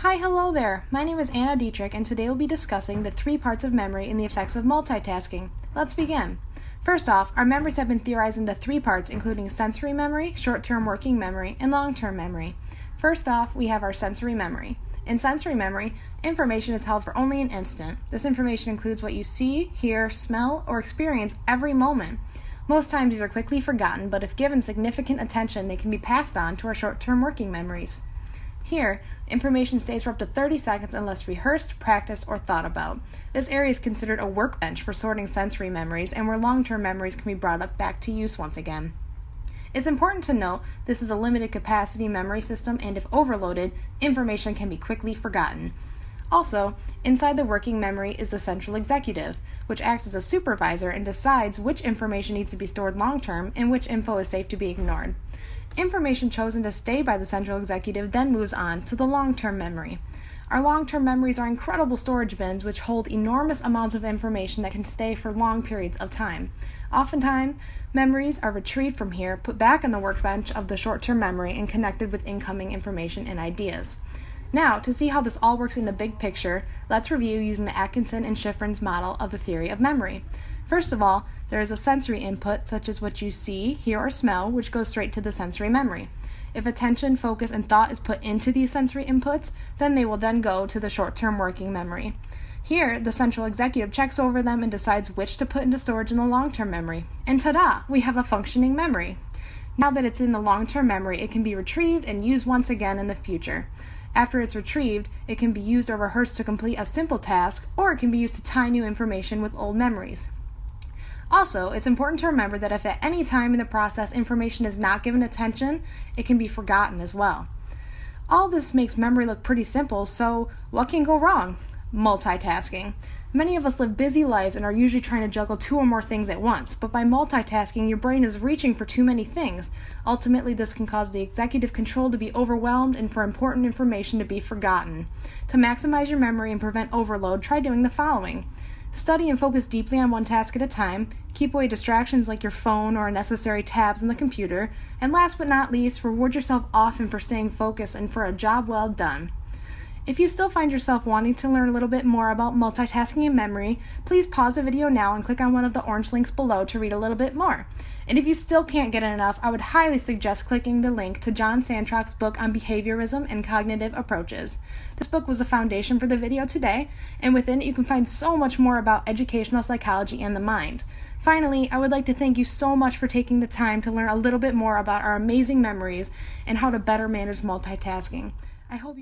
Hi, hello there. My name is Anna Dietrich, and today we'll be discussing the 3 parts of memory and the effects of multitasking. Let's begin. First off, our memories have been theorized into 3 parts, including sensory memory, short-term working memory, and long-term memory. First off, we have our sensory memory. In sensory memory, information is held for only an instant. This information includes what you see, hear, smell, or experience every moment. Most times these are quickly forgotten, but if given significant attention, they can be passed on to our short-term working memories. Here, information stays for up to 30 seconds unless rehearsed, practiced, or thought about. This area is considered a workbench for sorting sensory memories and where long-term memories can be brought up back to use once again. It's important to note this is a limited capacity memory system, and if overloaded, information can be quickly forgotten. Also, inside the working memory is the central executive, which acts as a supervisor and decides which information needs to be stored long-term and which info is safe to be ignored. Information chosen to stay by the central executive then moves on to the long-term memory. Our long-term memories are incredible storage bins which hold enormous amounts of information that can stay for long periods of time. Oftentimes, memories are retrieved from here, put back on the workbench of the short-term memory, and connected with incoming information and ideas. Now, to see how this all works in the big picture, let's review using the Atkinson and Shiffrin's model of the theory of memory. First of all, there is a sensory input, such as what you see, hear, or smell, which goes straight to the sensory memory. If attention, focus, and thought is put into these sensory inputs, then they will then go to the short-term working memory. Here, the central executive checks over them and decides which to put into storage in the long-term memory. And ta-da! We have a functioning memory. Now that it's in the long-term memory, it can be retrieved and used once again in the future. After it's retrieved, it can be used or rehearsed to complete a simple task, or it can be used to tie new information with old memories. Also, it's important to remember that if at any time in the process information is not given attention, it can be forgotten as well. All this makes memory look pretty simple, so what can go wrong? Multitasking. Many of us live busy lives and are usually trying to juggle 2 or more things at once, but by multitasking, your brain is reaching for too many things. Ultimately, this can cause the executive control to be overwhelmed and for important information to be forgotten. To maximize your memory and prevent overload, try doing the following. Study and focus deeply on one task at a time, keep away distractions like your phone or unnecessary tabs on the computer, and last but not least, reward yourself often for staying focused and for a job well done. If you still find yourself wanting to learn a little bit more about multitasking and memory, please pause the video now and click on one of the orange links below to read a little bit more. And if you still can't get enough, I would highly suggest clicking the link to John Santrock's book on behaviorism and cognitive approaches. This book was the foundation for the video today, and within it you can find so much more about educational psychology and the mind. Finally, I would like to thank you so much for taking the time to learn a little bit more about our amazing memories and how to better manage multitasking. I hope you